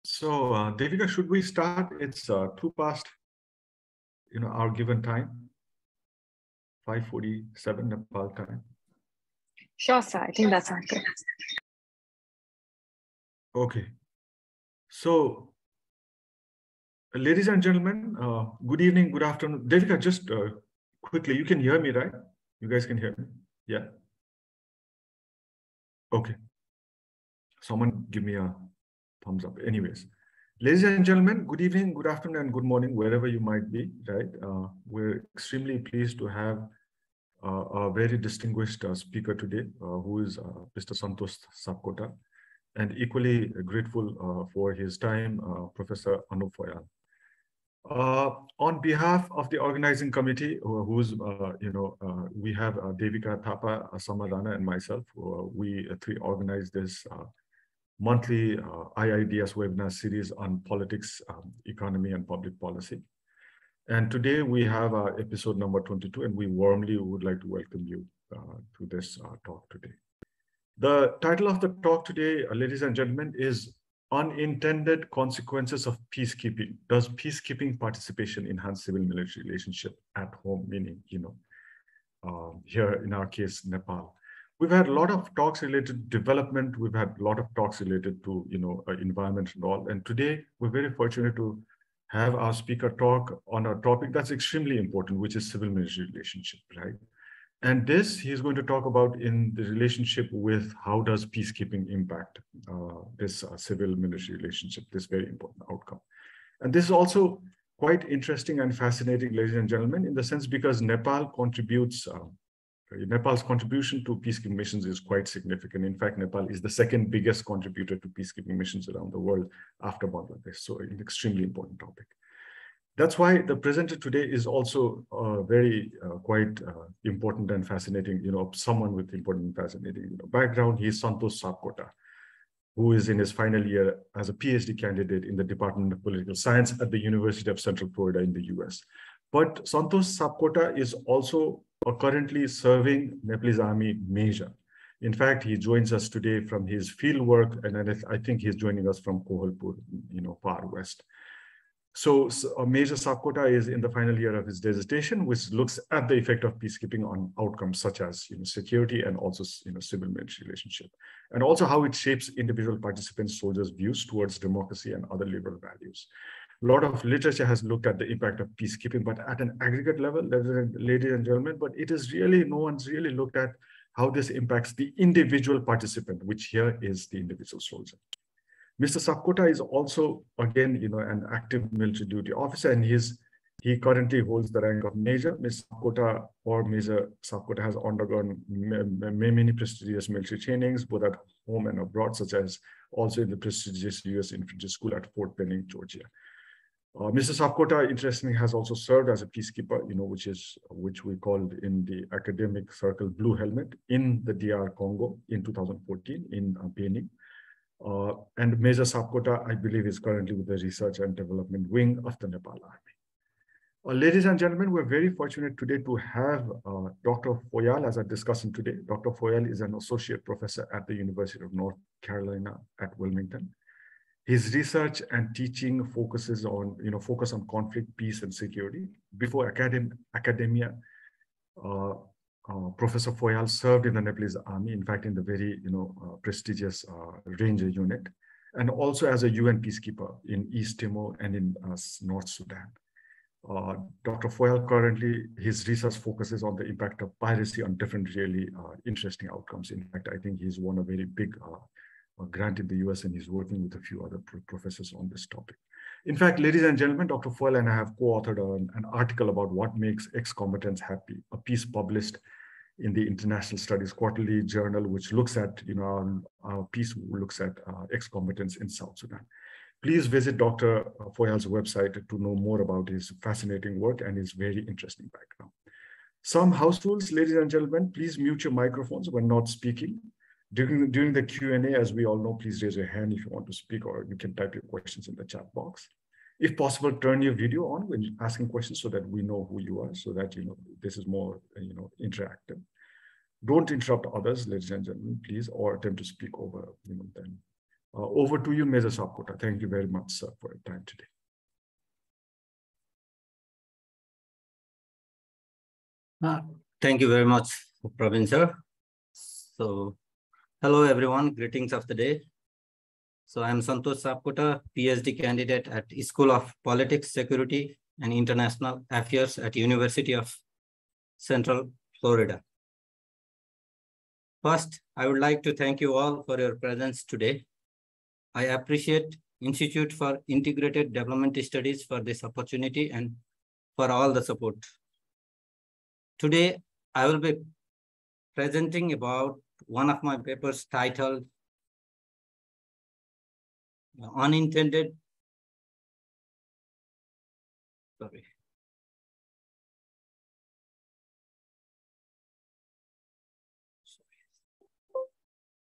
So, Devika, should we start? It's 2 past, our given time, 5:47 Nepal time. Sure, sir. I think that's okay. Okay. So, ladies and gentlemen, good evening, good afternoon. Devika, just quickly, you can hear me, right? You guys can hear me? Yeah. Okay. Someone give me a thumbs up. Anyways, ladies and gentlemen, good evening, good afternoon, and good morning, wherever you might be, right? We're extremely pleased to have a very distinguished speaker today, who is Mr. Santosh Sapkota, and equally grateful for his time, Professor Anup. On behalf of the organizing committee, we have Devika Thapa, Samarana, and myself. We three organize this monthly IIDS webinar series on politics, economy, and public policy. And today we have episode number 22, and we warmly would like to welcome you to this talk today. The title of the talk today, ladies and gentlemen, is Unintended Consequences of Peacekeeping. Does peacekeeping participation enhance civil-military relationship at home, meaning, here in our case, Nepal? We've had a lot of talks related to development. We've had a lot of talks related to, environment and all. And today we're very fortunate to have our speaker talk on a topic that's extremely important, which is civil-military relationship, right? And this he's going to talk about in the relationship with how does peacekeeping impact this civil-military relationship, this very important outcome. And this is also quite interesting and fascinating, ladies and gentlemen, in the sense because Nepal's contribution to peacekeeping missions is quite significant. In fact, Nepal is the second biggest contributor to peacekeeping missions around the world after Bangladesh. So an extremely important topic. That's why the presenter today is also very quite important and fascinating, someone with important and fascinating background. He is Santosh Sapkota, who is in his final year as a Ph.D. candidate in the Department of Political Science at the University of Central Florida in the US. But Santosh Sapkota is also currently serving Nepalese Army Major. In fact, he joins us today from his field work, and I think he's joining us from Kohalpur, far west. So Major Sapkota is in the final year of his dissertation, which looks at the effect of peacekeeping on outcomes such as security and also civil-military relationship, and also how it shapes individual participants, soldiers' views towards democracy and other liberal values. A lot of literature has looked at the impact of peacekeeping, but at an aggregate level, ladies and gentlemen, but it is really, no one's really looked at how this impacts the individual participant, which here is the individual soldier. Mr. Sapkota is also, again, an active military duty officer, and he currently holds the rank of Major. Mr. Sapkota or Major Sapkota has undergone many prestigious military trainings, both at home and abroad, such as also in the prestigious U.S. Infantry School at Fort Benning, Georgia. Mr. Sapkota, interestingly, has also served as a peacekeeper, which we called in the academic circle Blue Helmet in the DR Congo in 2014 in Beni. And Major Sapkota, I believe, is currently with the Research and Development Wing of the Nepal Army. Ladies and gentlemen, we're very fortunate today to have Dr. Phayal as a discussant today. Dr. Phayal is an associate professor at the University of North Carolina at Wilmington. His research and teaching focuses on, focus on conflict, peace, and security. Before academia, Professor Phayal served in the Nepalese Army, in fact, in the very, prestigious Ranger unit, and also as a UN peacekeeper in East Timor and in North Sudan. Dr. Phayal currently, his research focuses on the impact of piracy on different really interesting outcomes. In fact, I think he's won a very big grant in the US, and he's working with a few other professors on this topic. In fact, ladies and gentlemen, Dr. Phayal and I have co-authored an article about what makes ex-combatants happy, a piece published in the International Studies Quarterly Journal, which looks at, our piece looks at ex-combatants in South Sudan. Please visit Dr. Phayal's website to know more about his fascinating work and his very interesting background. Some house rules, ladies and gentlemen, please mute your microphones when not speaking. During the Q&A, as we all know, please raise your hand if you want to speak, or you can type your questions in the chat box. If possible, turn your video on when asking questions so that we know who you are, so that, this is more, interactive. Don't interrupt others, ladies and gentlemen, please, or attempt to speak over, them. Over to you, Major Sapkota. Thank you very much, sir, for your time today. Thank you very much, Prabin, sir. So, hello everyone, greetings of the day. So I'm Santosh Sapkota, Ph.D. candidate at School of Politics, Security and International Affairs at University of Central Florida. First, I would like to thank you all for your presence today. I appreciate Institute for Integrated Development Studies for this opportunity and for all the support. Today, I will be presenting about one of my papers titled Unintended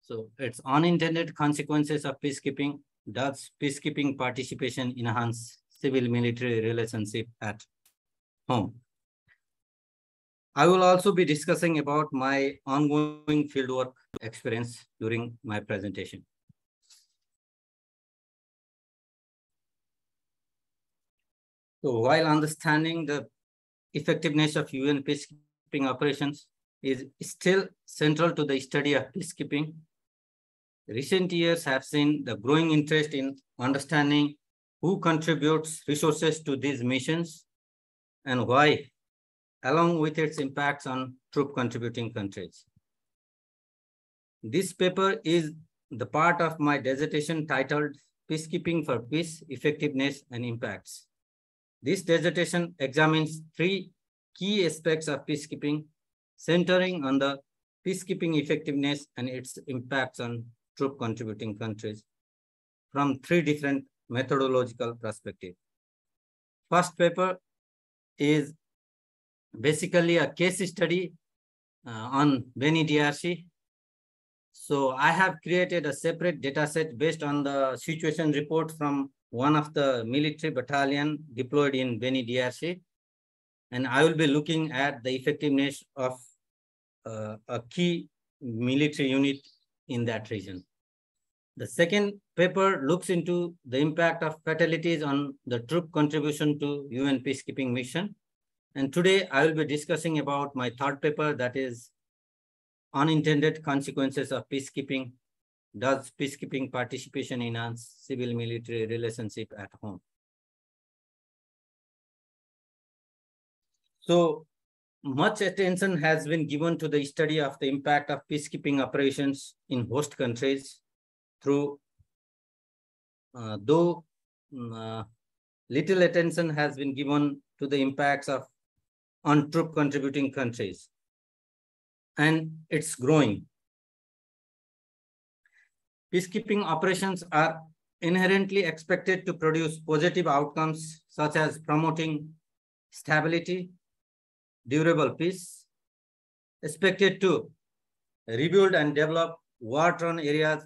So it's Unintended Consequences of Peacekeeping. Does peacekeeping participation enhance civil-military relationship at home? I will also be discussing about my ongoing fieldwork experience during my presentation. So while understanding the effectiveness of UN peacekeeping operations is still central to the study of peacekeeping, recent years have seen the growing interest in understanding who contributes resources to these missions and why, along with its impacts on troop contributing countries. This paper is the part of my dissertation titled Peacekeeping for Peace, Effectiveness and Impacts. This dissertation examines three key aspects of peacekeeping, centering on the peacekeeping effectiveness and its impacts on troop contributing countries from three different methodological perspectives. First paper is basically a case study on Beni DRC. So I have created a separate data set based on the situation report from one of the military battalion deployed in Beni DRC. And I will be looking at the effectiveness of a key military unit in that region. The second paper looks into the impact of fatalities on the troop contribution to UN peacekeeping mission. And today I will be discussing about my third paper, that is Unintended Consequences of Peacekeeping. Does peacekeeping participation enhance civil-military relationship at home? So much attention has been given to the study of the impact of peacekeeping operations in host countries through, though little attention has been given to the impacts of on troop contributing countries. And it's growing. Peacekeeping operations are inherently expected to produce positive outcomes such as promoting stability, durable peace, expected to rebuild and develop war-torn areas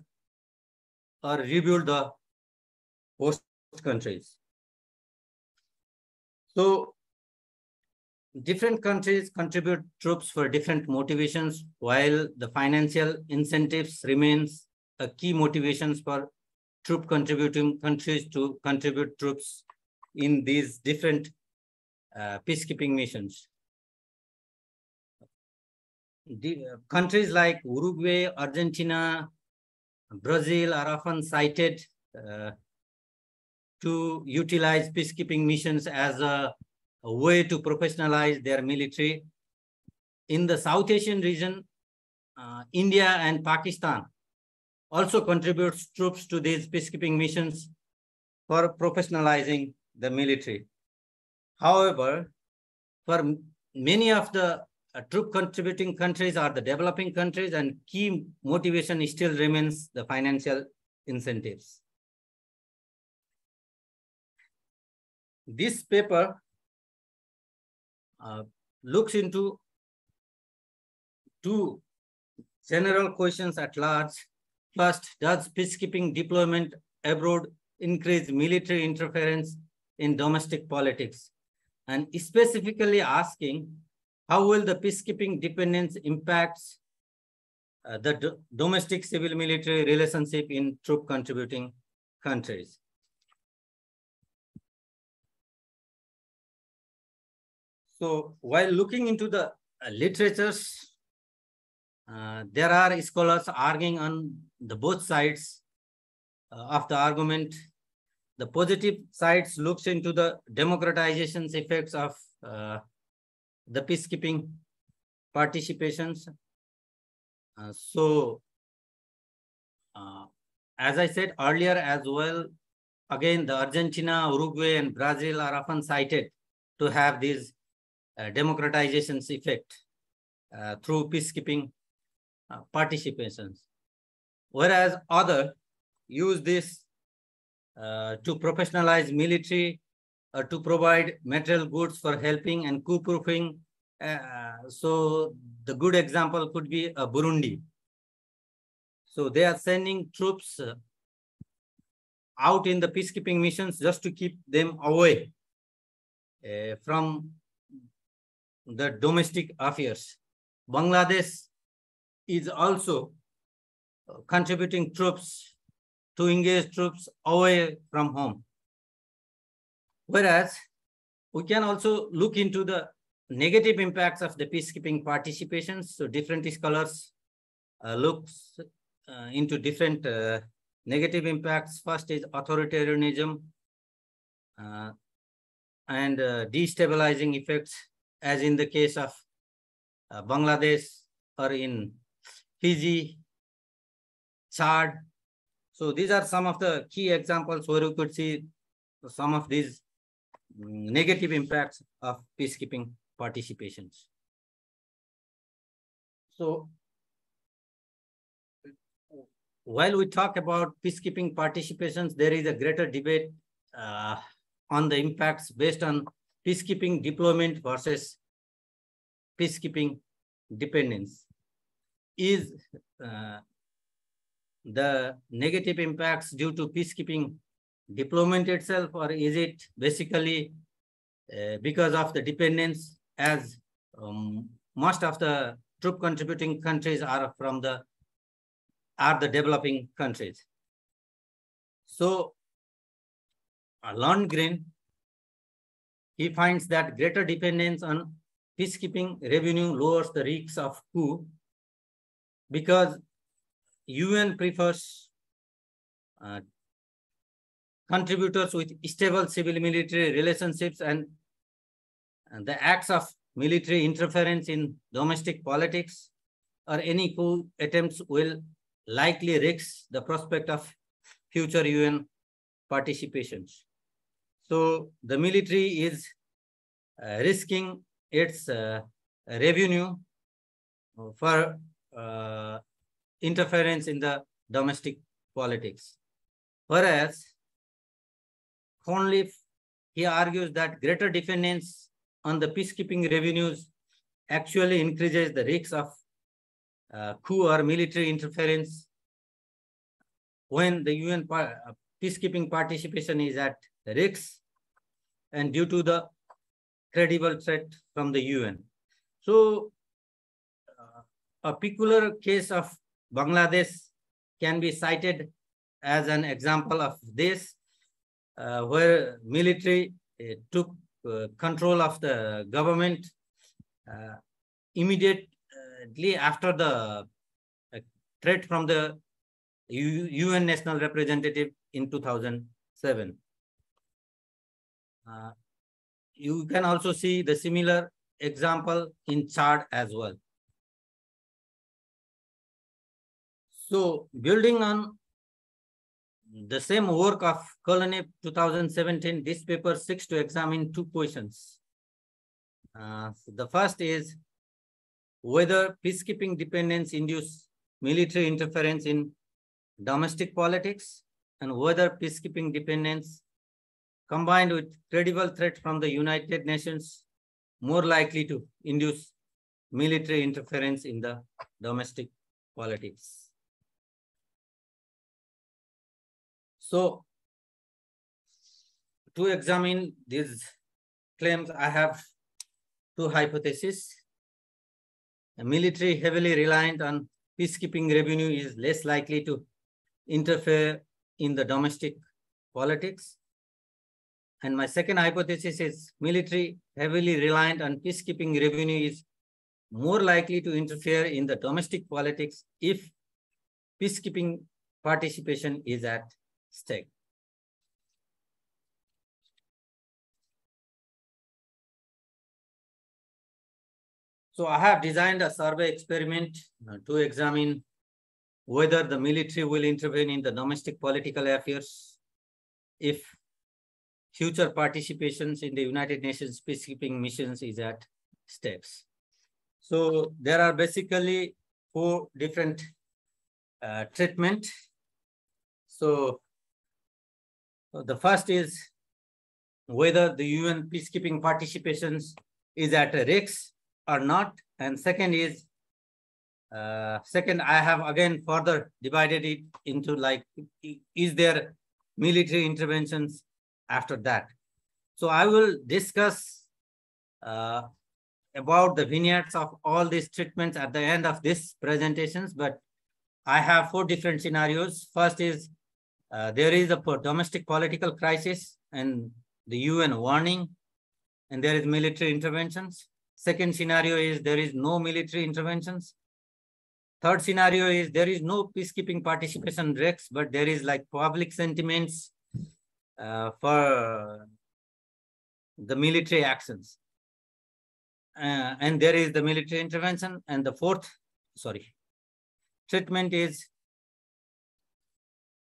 or rebuild the host countries. So different countries contribute troops for different motivations, while the financial incentives remains a key motivations for troop contributing countries to contribute troops in these different peacekeeping missions. Countries like Uruguay, Argentina, Brazil are often cited to utilize peacekeeping missions as a way to professionalize their military. In the South Asian region, India and Pakistan also contributes troops to these peacekeeping missions for professionalizing the military. However, for many of the troop contributing countries are the developing countries, and key motivation still remains the financial incentives. This paper looks into two general questions at large. First, does peacekeeping deployment abroad increase military interference in domestic politics? And specifically asking, how will the peacekeeping dependence impacts the domestic civil-military relationship in troop-contributing countries. So while looking into the literatures, there are scholars arguing on the both sides of the argument. The positive sides looks into the democratization effects of the peacekeeping participations. As I said earlier as well, again, the Argentina, Uruguay, and Brazil are often cited to have these democratization effect through peacekeeping participations. Whereas others use this to professionalize military or to provide material goods for helping and coup-proofing. So the good example could be Burundi. So they are sending troops out in the peacekeeping missions just to keep them away from the domestic affairs. Bangladesh is also contributing troops to engage troops away from home. Whereas we can also look into the negative impacts of the peacekeeping participations. So different scholars looks into different negative impacts. First is authoritarianism and destabilizing effects, as in the case of Bangladesh or in Fiji, Chad. So these are some of the key examples where you could see some of these negative impacts of peacekeeping participations. So while we talk about peacekeeping participations, there is a greater debate on the impacts based on peacekeeping deployment versus peacekeeping dependence. Is the negative impacts due to peacekeeping deployment itself, or is it basically because of the dependence, as most of the troop contributing countries are the developing countries? So Lundgren, he finds that greater dependence on peacekeeping revenue lowers the risks of coup, because UN prefers contributors with stable civil-military relationships, and the acts of military interference in domestic politics or any coup attempts will likely risk the prospect of future UN participations. So the military is risking its revenue for interference in the domestic politics. Whereas Thornleaf, he argues that greater dependence on the peacekeeping revenues actually increases the risks of coup or military interference when the UN peacekeeping participation is at risk and due to the credible threat from the UN. So a peculiar case of Bangladesh can be cited as an example of this, where military took control of the government immediately after the threat from the UN National Representative in 2007. You can also see the similar example in Chad as well. So building on the same work of Kolonep 2017, this paper seeks to examine two questions. The first is whether peacekeeping dependence induces military interference in domestic politics, and whether peacekeeping dependence combined with credible threat from the United Nations more likely to induce military interference in the domestic politics. So to examine these claims, I have two hypotheses. A military heavily reliant on peacekeeping revenue is less likely to interfere in the domestic politics. And my second hypothesis is military heavily reliant on peacekeeping revenue is more likely to interfere in the domestic politics if peacekeeping participation is at stake. So I have designed a survey experiment to examine whether the military will intervene in the domestic political affairs if future participations in the United Nations peacekeeping missions is at stakes. So there are basically 4 different treatment. So the first is whether the UN peacekeeping participations is at risk or not. And second is, I have again further divided it into like, is there military interventions after that? So I will discuss about the vignettes of all these treatments at the end of this presentations, but I have 4 different scenarios. First is there is a domestic political crisis and the UN warning, and there is military interventions. Second scenario is there is no military interventions. Third scenario is there is no peacekeeping participation risks, but there is like public sentiments for the military actions. And there is the military intervention. And the fourth, treatment is,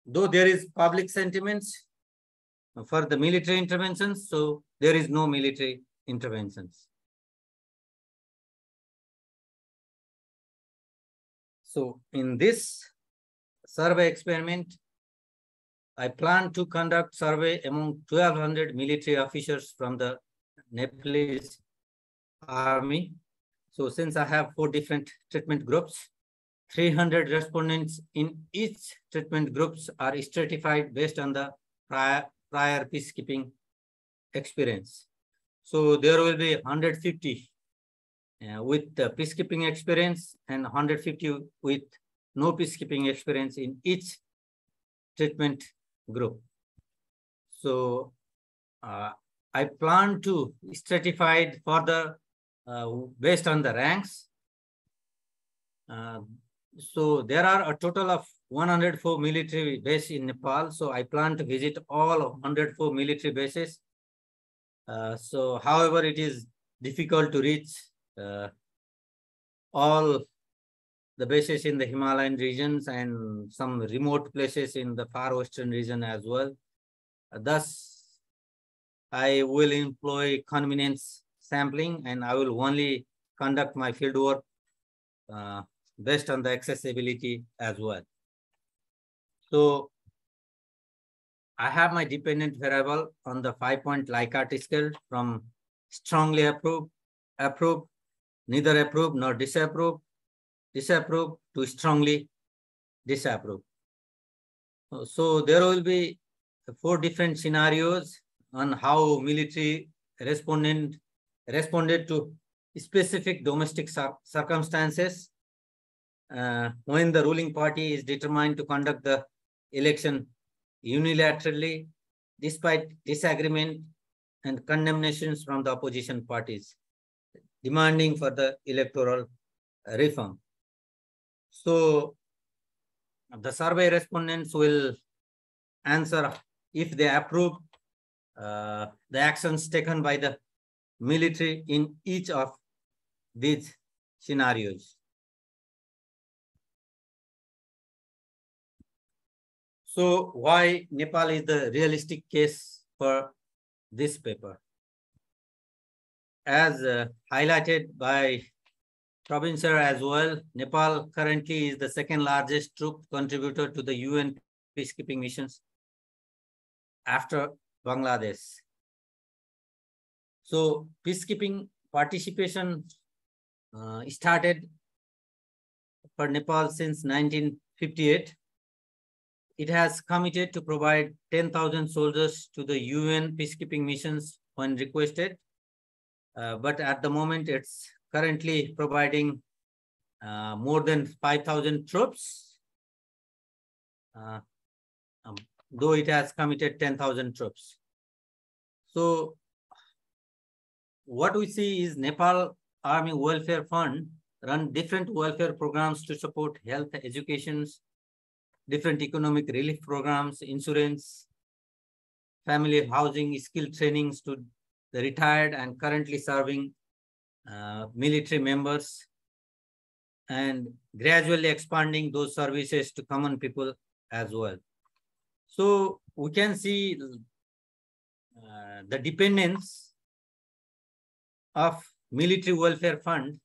though there is public sentiments for the military interventions, so there is no military interventions. So in this survey experiment, I plan to conduct survey among 1,200 military officers from the Nepalese army. So since I have 4 different treatment groups, 300 respondents in each treatment groups are stratified based on the prior peacekeeping experience. So there will be 150 with the peacekeeping experience and 150 with no peacekeeping experience in each treatment group. So I plan to stratify further based on the ranks. So there are a total of 104 military bases in Nepal. So I plan to visit all of 104 military bases. So however, it is difficult to reach all the bases in the Himalayan regions and some remote places in the far western region as well. Thus, I will employ convenience sampling and I will only conduct my field work based on the accessibility as well. So I have my dependent variable on the 5-point Likert scale from strongly approved, approved, neither approved nor disapproved, disapproved to strongly disapproved. So there will be 4 different scenarios on how military responded to specific domestic circumstances when the ruling party is determined to conduct the election unilaterally, despite disagreement and condemnations from the opposition parties, demanding for the electoral reform. So the survey respondents will answer if they approve the actions taken by the military in each of these scenarios. So why Nepal is the realistic case for this paper? As highlighted by Prabin sir as well, Nepal currently is the 2nd largest troop contributor to the UN peacekeeping missions after Bangladesh. So peacekeeping participation started for Nepal since 1958. It has committed to provide 10,000 soldiers to the UN peacekeeping missions when requested. But at the moment, it's currently providing more than 5,000 troops, though it has committed 10,000 troops. So what we see is Nepal Army Welfare Fund run different welfare programs to support health, education, different economic relief programs, insurance, family housing, skill trainings to the retired and currently serving military members, and gradually expanding those services to common people as well. So we can see the dependence of military welfare fund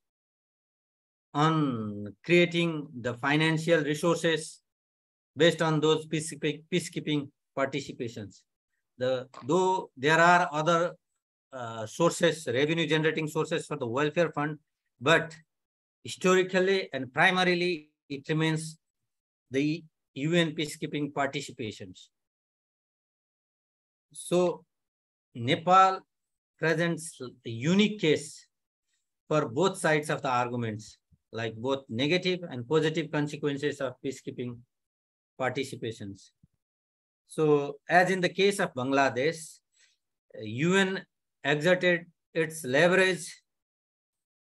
on creating the financial resources based on those peacekeeping participations. Though there are other sources, revenue generating sources for the welfare fund, but historically and primarily it remains the UN peacekeeping participations. So Nepal presents a unique case for both sides of the arguments, like both negative and positive consequences of peacekeeping participations. So as in the case of Bangladesh, UN exerted its leverage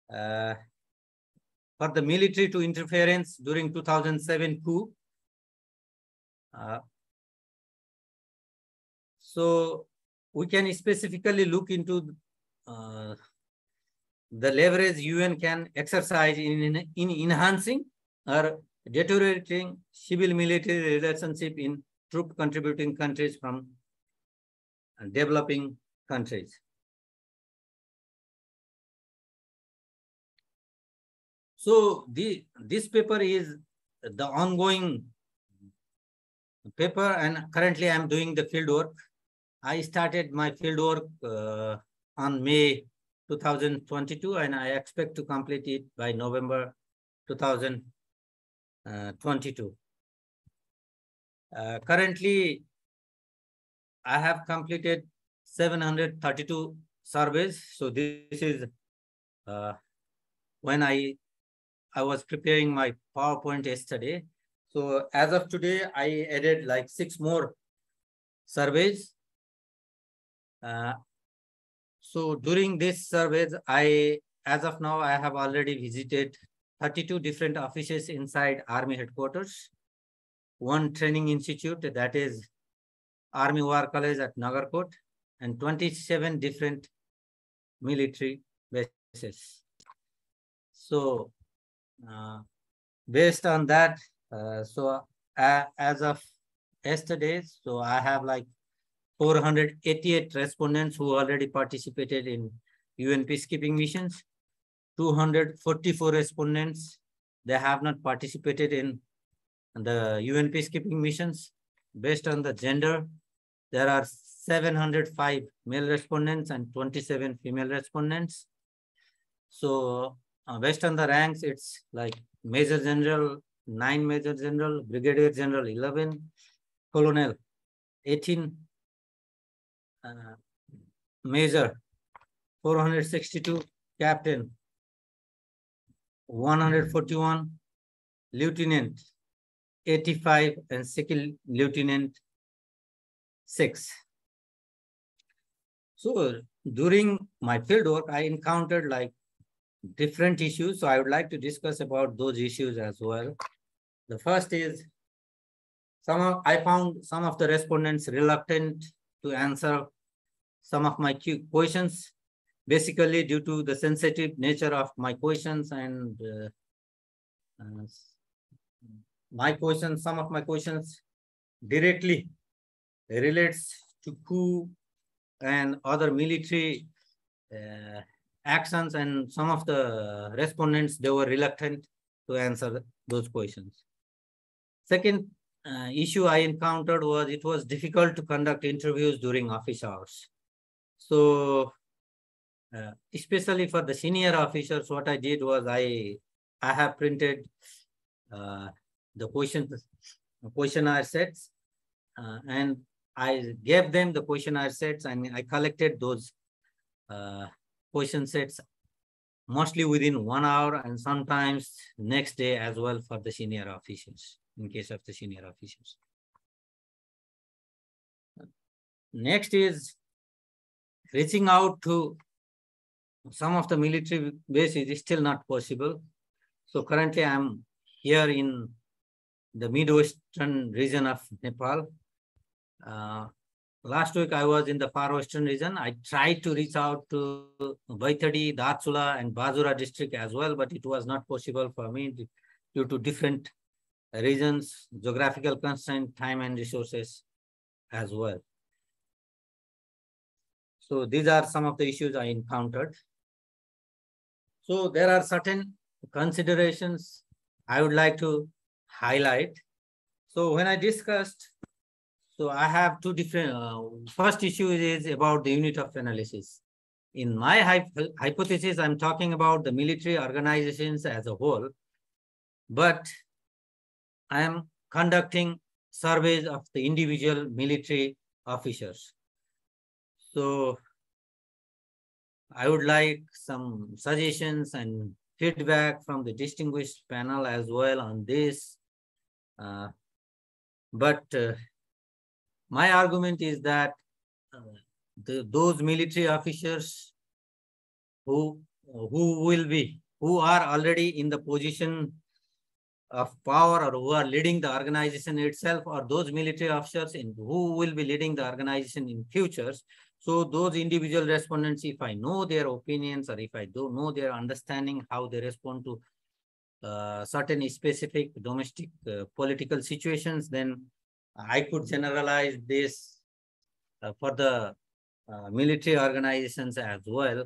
for the military to interference during 2007 coup. So we can specifically look into the leverage UN can exercise in enhancing or deteriorating civil-military relationship in troop contributing countries from developing countries. So this paper is the ongoing paper, and currently I'm doing the field work. I started my field work on May 2022, and I expect to complete it by November 2022. Currently, I have completed 732 surveys. So this is when I was preparing my PowerPoint yesterday. So as of today, I added like 6 more surveys. So during this surveys, as of now, I have already visited 32 different offices inside Army headquarters, 1 training institute, that is Army War College at Nagarkot, and 27 different military bases. So based on that, as of yesterday, so I have like 488 respondents who already participated in UN peacekeeping missions. 244 respondents, they have not participated in the UN peacekeeping missions. Based on the gender, there are 705 male respondents and 27 female respondents. So based on the ranks, it's like Major General, 9 Major General, Brigadier General, 11, Colonel, 18, Major, 462, Captain, 141, Lieutenant, 85, and Second Lieutenant, 6. So during my field work, I encountered like different issues. So I would like to discuss about those issues as well. The first is I found some of the respondents reluctant to answer some of my questions, basically due to the sensitive nature of my questions and some of my questions directly relates to coup and other military actions, and some of the respondents, they were reluctant to answer those questions. Second issue I encountered was it was difficult to conduct interviews during office hours. So especially for the senior officers, what I did was I have printed the questionnaire sets, and I gave them the questionnaire sets, and I collected those question sets mostly within 1 hour and sometimes next day as well for the senior officials, in case of the senior officials. Next is reaching out to some of the military bases is still not possible. So currently I'm here in the Midwestern region of Nepal. Last week I was in the far western region. I tried to reach out to Baitadi, Darchula and Bajura district as well, but it was not possible for me due to different regions, geographical constraint, time and resources as well. So these are some of the issues I encountered. So there are certain considerations I would like to highlight. So when I discussed, so I have two different, first issue is about the unit of analysis. In my hypothesis, I'm talking about the military organizations as a whole, but I am conducting surveys of the individual military officers. So I would like some suggestions and feedback from the distinguished panel as well on this. My argument is that those military officers who are already in the position of power or who are leading the organization itself, or those military officers who will be leading the organization in futures. So those individual respondents, if I know their opinions or if I don't know their understanding, how they respond to certain specific domestic political situations, then I could generalize this for the military organizations as well.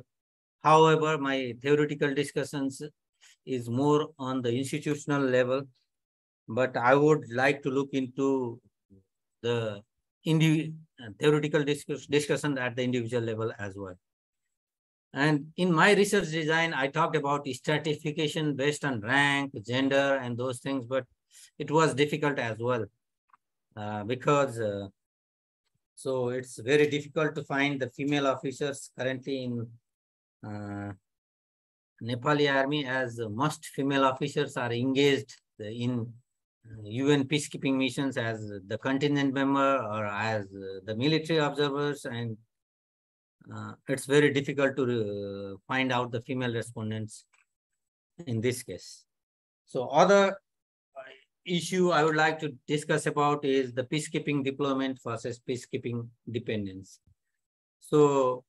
However, my theoretical discussions is more on the institutional level, but I would like to look into the theoretical discussion at the individual level as well. And in my research design, I talked about stratification based on rank, gender, and those things, but it was difficult as well because so it's very difficult to find the female officers currently in Nepali army, as most female officers are engaged in UN peacekeeping missions as the contingent member or as the military observers, and it's very difficult to find out the female respondents in this case. So other issue I would like to discuss about is the peacekeeping deployment versus peacekeeping dependence. So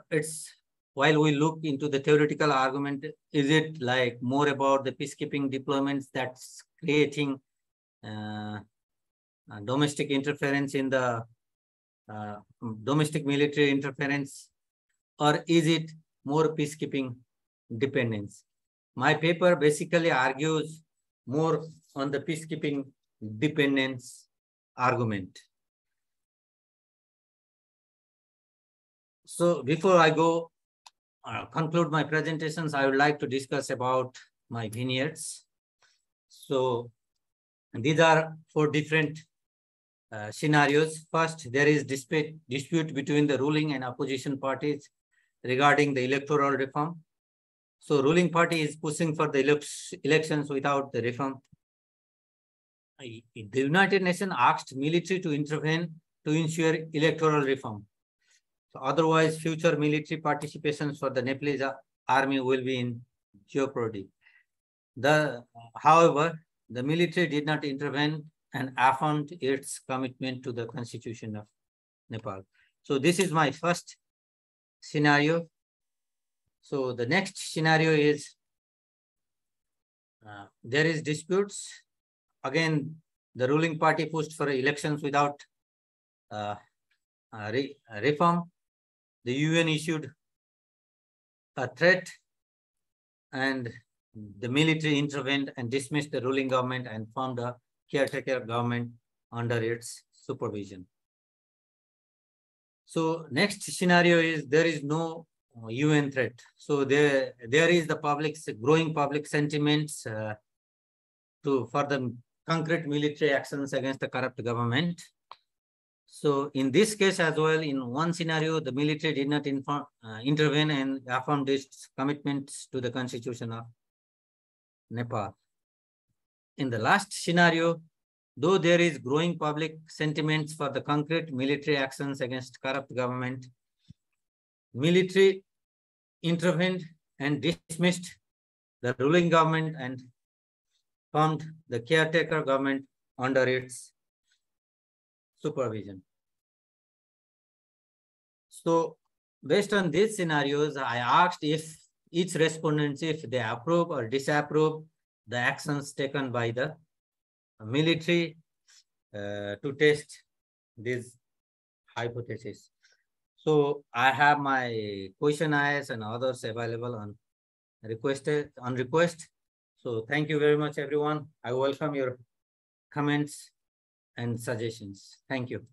it's, while we look into the theoretical argument, is it like more about the peacekeeping deployments that's creating domestic interference in the domestic military interference, or is it more peacekeeping dependence? My paper basically argues more on the peacekeeping dependence argument. So before I go conclude my presentations, I would like to discuss about my vignettes. So these are 4 different scenarios. First, there is dispute between the ruling and opposition parties regarding the electoral reform. So ruling party is pushing for the elections without the reform. The United Nations asked military to intervene to ensure electoral reform. So otherwise, future military participations for the Nepalese army will be in jeopardy. However, the military did not intervene and affirmed its commitment to the Constitution of Nepal. So this is my first scenario. So the next scenario is there is disputes. Again, the ruling party pushed for elections without reform. The UN issued a threat and the military intervened and dismissed the ruling government and formed a caretaker government under its supervision. So next scenario is there is no UN threat. So there is the growing public sentiments for the concrete military actions against the corrupt government. So in this case as well, in one scenario, the military did not intervene and affirmed its commitments to the constitution of Nepal. In the last scenario, though there is growing public sentiments for the concrete military actions against corrupt government, military intervened and dismissed the ruling government and formed the caretaker government under its supervision. So based on these scenarios, I asked if each respondent, if they approve or disapprove the actions taken by the military to test this hypothesis. So I have my questionnaires and others available on request. So thank you very much, everyone. I welcome your comments and suggestions. Thank you.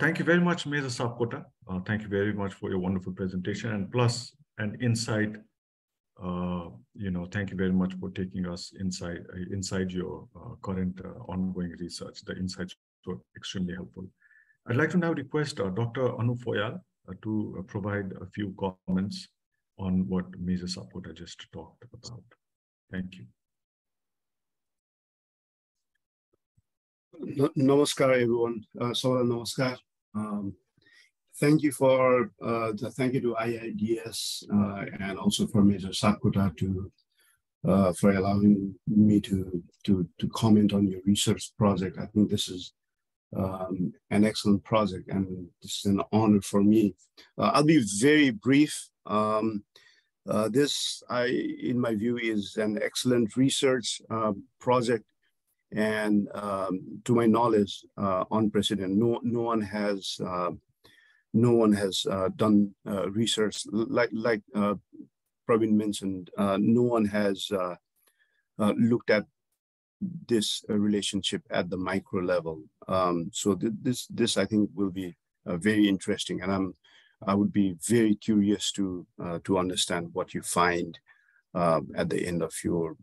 Thank you very much, Major Sapkota. Thank you very much for your wonderful presentation and plus an insight. Thank you very much for taking us inside your current ongoing research. The insights were extremely helpful. I'd like to now request Dr. Anup Phayal to provide a few comments on what Major Sapkota just talked about. Thank you. Namaskar, everyone. Sora namaskar. Thank you to IIDS and also for Major Sapkota for allowing me to comment on your research project. I think this is an excellent project, and this is an honor for me. I'll be very brief. This, in my view, is an excellent research project. And to my knowledge, unprecedented. No one has done research like Prabin mentioned. No one has looked at this relationship at the micro level. So this I think will be very interesting, and I would be very curious to understand what you find at the end of your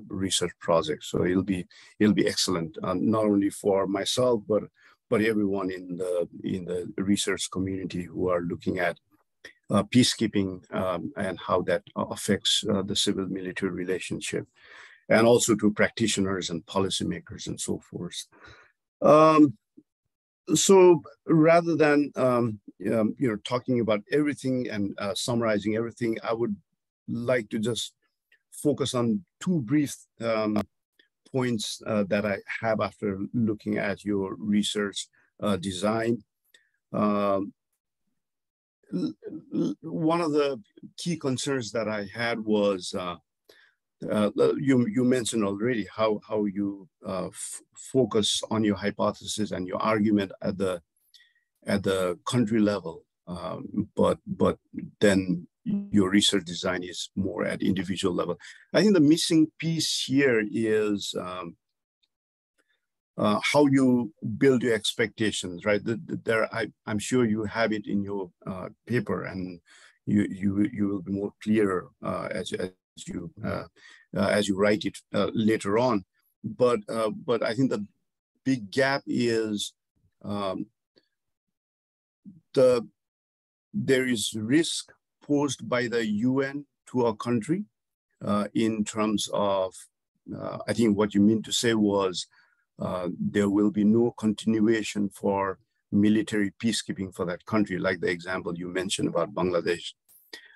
research project. So it'll be excellent, not only for myself but everyone in the research community who are looking at peacekeeping and how that affects the civil-military relationship, and also to practitioners and policymakers and so forth. So rather than talking about everything and summarizing everything, I would like to just focus on two brief points that I have after looking at your research design. One of the key concerns that I had was you mentioned already how you focus on your hypothesis and your argument at the country level, but then your research design is more at individual level. I think the missing piece here is how you build your expectations, right? I'm sure you have it in your paper, and you will be more clear as you write it later on. But I think the big gap is there is risk posed by the UN to a country in terms of, I think what you mean to say was there will be no continuation for military peacekeeping for that country, like the example you mentioned about Bangladesh.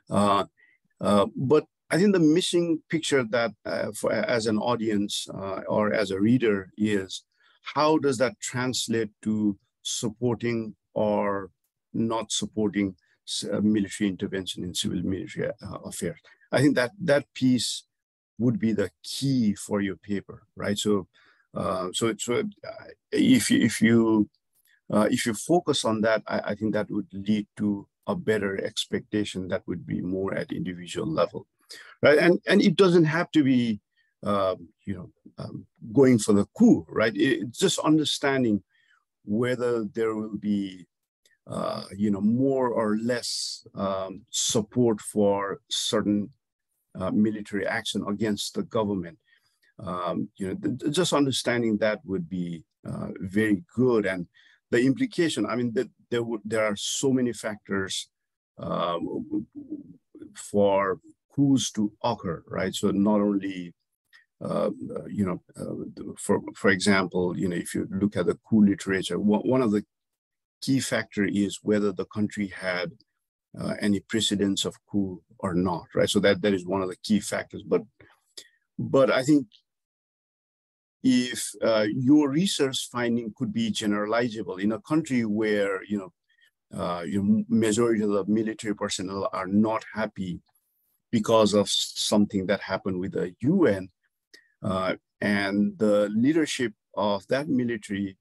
But I think the missing picture that as an audience or as a reader is, how does that translate to supporting or not supporting military intervention in civil military affairs? I think that piece would be the key for your paper, right? So if you focus on that, I think that would lead to a better expectation that would be more at individual level, right? And it doesn't have to be going for the coup, right? It's just understanding whether there will be more or less support for certain military action against the government. just understanding that would be very good. And the implication, I mean, there are so many factors for coups to occur, right? So not only, for example, if you look at the coup literature, one of the key factor is whether the country had any precedents of coup or not, right? So that is one of the key factors. But I think if your research finding could be generalizable in a country where majority of the military personnel are not happy because of something that happened with the UN, and the leadership of that military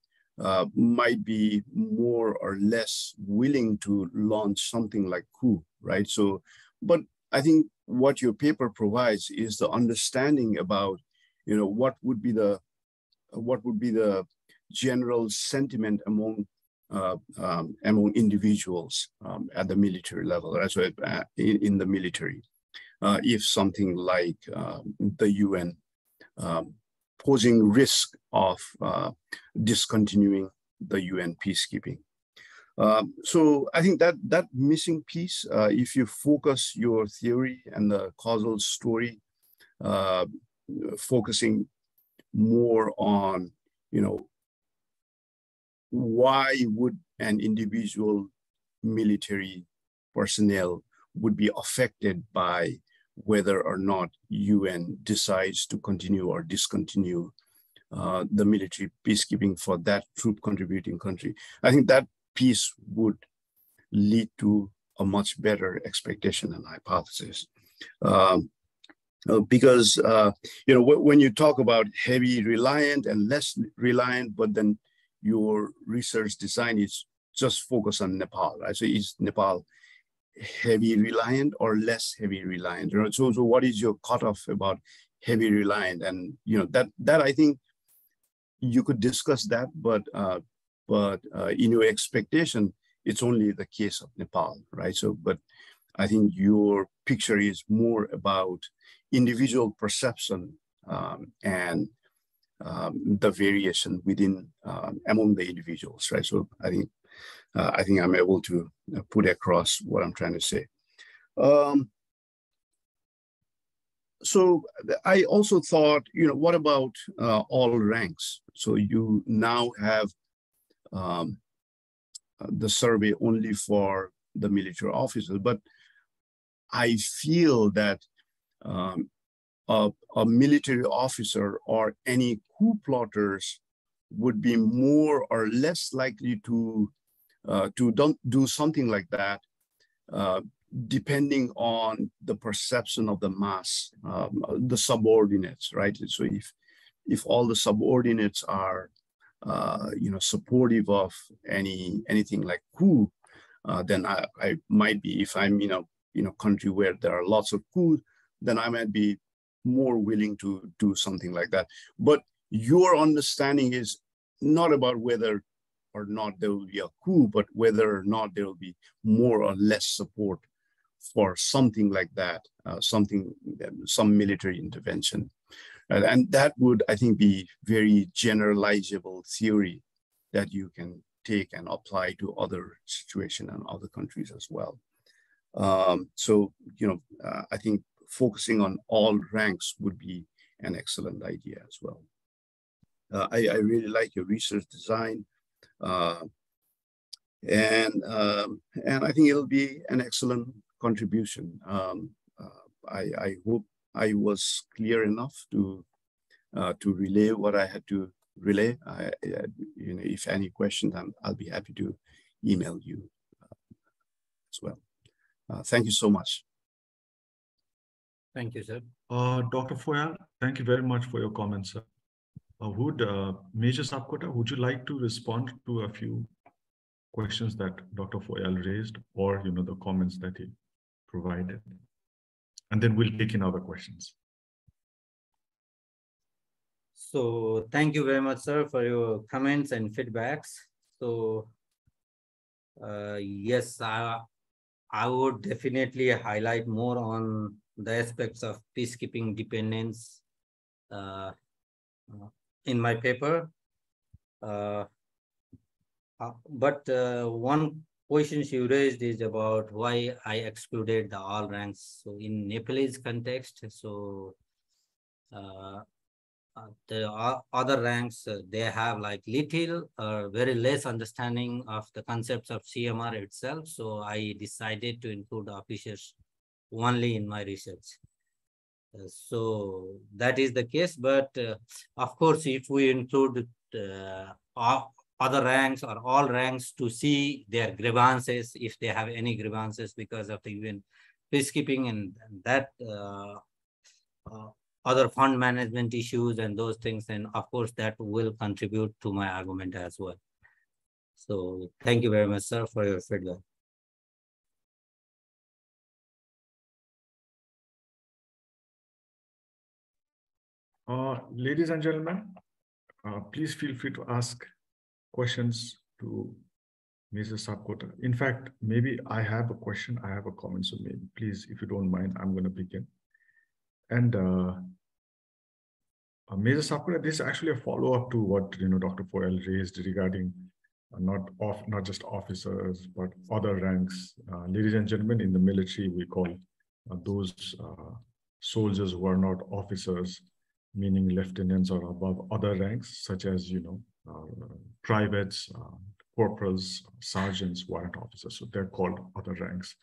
might be more or less willing to launch something like coup, right? So, but I think what your paper provides is the understanding about, what would be the general sentiment among individuals at the military level, right? So in the military, if something like the UN posing risk of discontinuing the UN peacekeeping. So I think that missing piece, if you focus your theory and the causal story, focusing more on, why would an individual military personnel would be affected by whether or not UN decides to continue or discontinue the military peacekeeping for that troop contributing country. I think that piece would lead to a much better expectation and hypothesis. Because, when you talk about heavy reliant and less reliant, but then your research design is just focused on Nepal, right? So is Nepal heavy reliant or less heavy reliant? So what is your cutoff about heavy reliant? And that I think you could discuss that, but in your expectation, it's only the case of Nepal, right? So, but I think your picture is more about individual perception and the variation within among the individuals, right? So I think I'm able to put across what I'm trying to say. So I also thought, what about all ranks? So you now have the survey only for the military officers, but I feel that a military officer or any coup plotters would be more or less likely to do something like that, depending on the perception of the mass, the subordinates, right? So if all the subordinates are, supportive of anything like coup, then I might be, if I'm in a country where there are lots of coups, then I might be more willing to do something like that. But your understanding is not about whether or not there will be a coup, but whether or not there will be more or less support for something like that, some military intervention. And that would, I think, be very generalizable theory that you can take and apply to other situations and other countries as well. So, I think focusing on all ranks would be an excellent idea as well. I really like your research design, and I think it'll be an excellent contribution. I hope I was clear enough to relay what I had to relay. If any questions, I'll be happy to email you as well. Thank you so much. Thank you, sir. Dr. Phayal, thank you very much for your comments, sir. Major Sapkota, would you like to respond to a few questions that Dr. Phayal raised, or the comments that he provided? And then we'll take in other questions. So thank you very much, sir, for your comments and feedbacks. So yes, I would definitely highlight more on the aspects of peacekeeping dependence in my paper. But one question you raised is about why I excluded the all ranks. So in Nepalese context, so the other ranks, they have like little or very less understanding of the concepts of CMR itself. So I decided to include officers only in my research. So that is the case, but of course, if we include other ranks or all ranks to see their grievances, if they have any grievances because of the UN peacekeeping and that other fund management issues and those things, then of course that will contribute to my argument as well. So thank you very much, sir, for your feedback. Ladies and gentlemen, please feel free to ask questions to Mrs. Sapkota. In fact, maybe I have a question, I have a comment, so maybe please, if you don't mind, I'm going to begin. And Mrs. Sapkota, this is actually a follow-up to what Dr. Phayal raised regarding not just officers, but other ranks. Ladies and gentlemen, in the military, we call those soldiers who are not officers, meaning lieutenants or above, other ranks, such as, privates, corporals, sergeants, warrant officers. So they're called other ranks.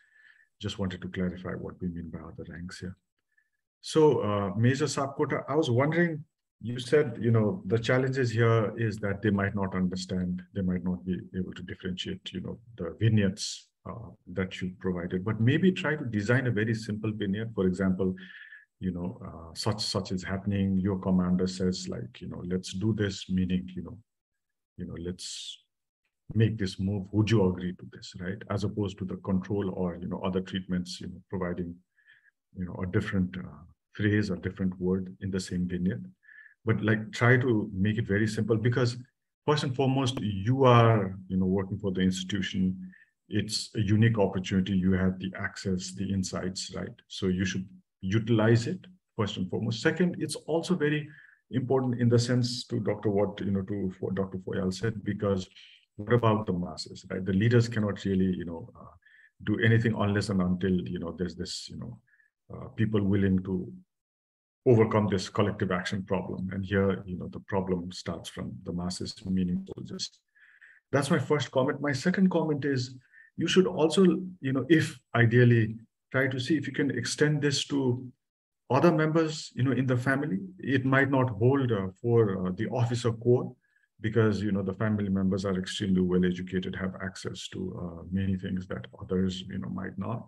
Just wanted to clarify what we mean by other ranks here. So Major Sapkota, I was wondering, you said, the challenges here is that they might not understand, they might not be able to differentiate, the vignettes that you provided, but maybe try to design a very simple vignette. For example, such is happening. Your commander says, like, let's do this, meaning, let's make this move. Would you agree to this, right? As opposed to the control or, other treatments, providing, a different phrase or different word in the same vignette. But like, try to make it very simple, because first and foremost, you are, working for the institution. It's a unique opportunity. You have the access, the insights, right? So you should utilize it first and foremost. Second, it's also very important in the sense to Dr. Dr. Phayal said, because what about the masses, right? The leaders cannot really, do anything unless and until, there's this, people willing to overcome this collective action problem. And here, the problem starts from the masses, meaning soldiers. That's my first comment. My second comment is, you should also, if ideally, try to see if you can extend this to other members, in the family. It might not hold for the officer corps, because, the family members are extremely well educated, have access to many things that others, might not.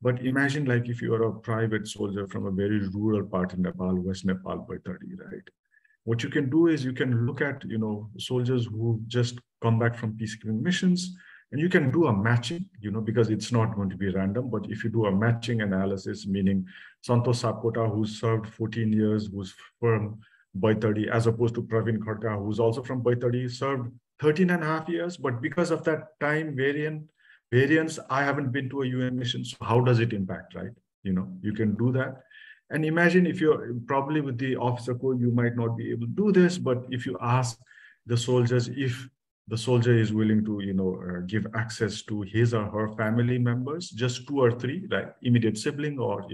But imagine, like, if you are a private soldier from a very rural part in Nepal, West Nepal by 30, right? What you can do is you can look at, soldiers who just come back from peacekeeping missions, and you can do a matching, because it's not going to be random. But if you do a matching analysis, meaning Santosh Sapkota, who served 14 years, who's from Boy30, as opposed to Prabin Khadka, who's also from Boy30, served 13 and a half years. But because of that time variance, I haven't been to a UN mission. So how does it impact, right? You can do that. And imagine if you're probably with the officer corps, you might not be able to do this, but if you ask the soldiers, if the soldier is willing to, give access to his or her family members, just 2 or 3, right? Immediate sibling or,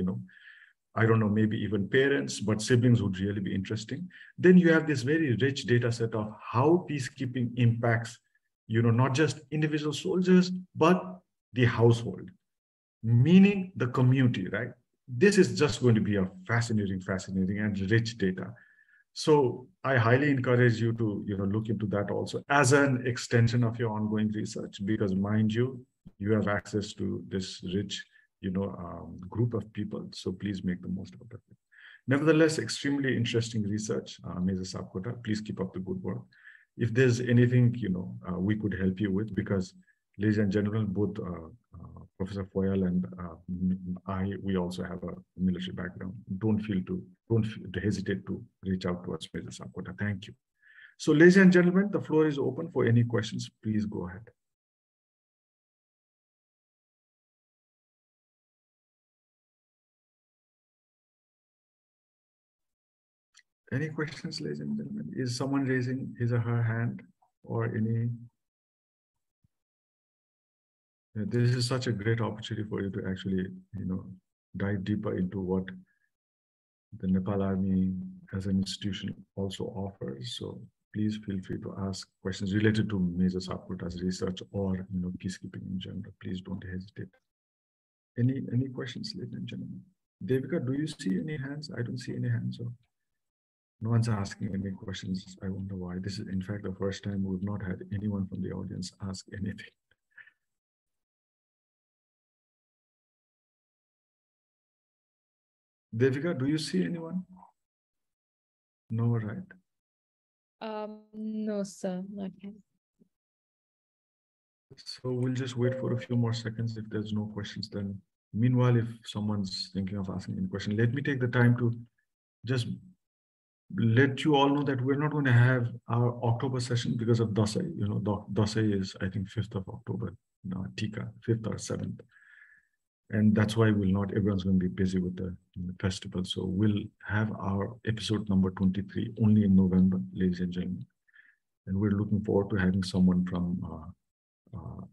I don't know, maybe even parents, but siblings would really be interesting. Then you have this very rich data set of how peacekeeping impacts, not just individual soldiers, but the household, meaning the community, right? This is just going to be a fascinating and rich data. So I highly encourage you to, look into that also as an extension of your ongoing research, because mind you, you have access to this rich, group of people. So please make the most of it. Nevertheless, extremely interesting research, Mrs. Sapkota. Please keep up the good work. If there's anything, we could help you with, because ladies and gentlemen, both Professor Phayal and we also have a military background. Don't hesitate to reach out to us, Mr. Sapkota. Thank you. So, ladies and gentlemen, the floor is open for any questions. Please go ahead. Any questions, ladies and gentlemen? Is someone raising his or her hand or any? This is such a great opportunity for you to actually, dive deeper into what the Nepal Army as an institution also offers. So please feel free to ask questions related to Major Sapkota's research or peacekeeping in general. Please don't hesitate. Any questions, ladies and gentlemen? Devika, do you see any hands? I don't see any hands. So no one's asking any questions. I wonder why. This is, in fact, the first time we've not had anyone from the audience ask anything. Devika, do you see anyone? No, right? No, sir, not yet. So we'll just wait for a few more seconds. If there's no questions, then meanwhile, if someone's thinking of asking any question, let me take the time to just let you all know that we're not going to have our October session because of Dasai. Dasai is, I think, 5th of October, Tika, 5th or 7th. And that's why everyone's going to be busy with the festival. So we'll have our episode number 23 only in November, ladies and gentlemen. And we're looking forward to having someone from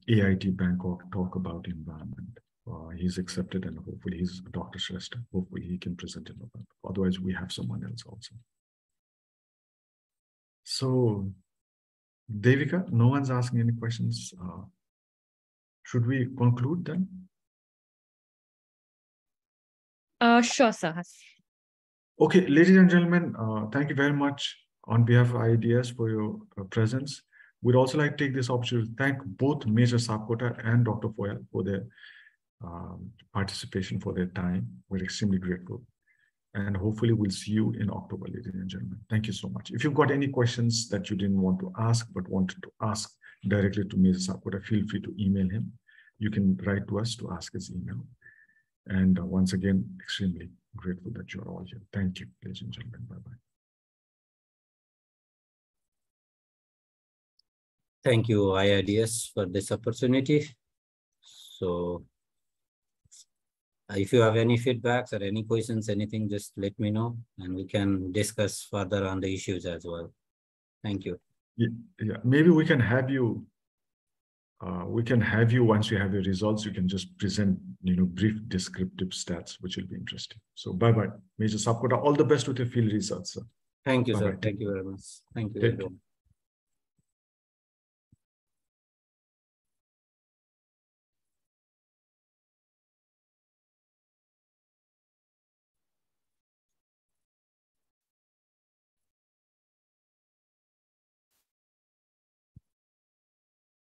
AIT Bangkok talk about environment. He's accepted, and hopefully he's Dr. Shrestha. Hopefully he can present in November. Otherwise, we have someone else also. So, Devika, no one's asking any questions. Should we conclude then? Sure, sir. Okay, ladies and gentlemen, thank you very much on behalf of IIDS for your presence. We'd also like to take this opportunity to thank both Major Sapkota and Dr. Phayal for their participation, for their time. We're extremely grateful. And hopefully we'll see you in October, ladies and gentlemen. Thank you so much. If you've got any questions that you didn't want to ask, but wanted to ask directly to Major Sapkota, feel free to email him. You can write to us to ask his email. And once again, extremely grateful that you're all here. Thank you, ladies and gentlemen. Bye-bye. Thank you, IIDS, for this opportunity. So if you have any feedbacks or any questions, anything, just let me know and we can discuss further on the issues as well. Thank you. Yeah. Maybe we can have you once you have your results, you can just present, brief descriptive stats, which will be interesting. So bye-bye, Major Sapkota. All the best with your field research, sir. Thank you, Bye-bye. sir. Thank you very much. Thank you, Take everyone.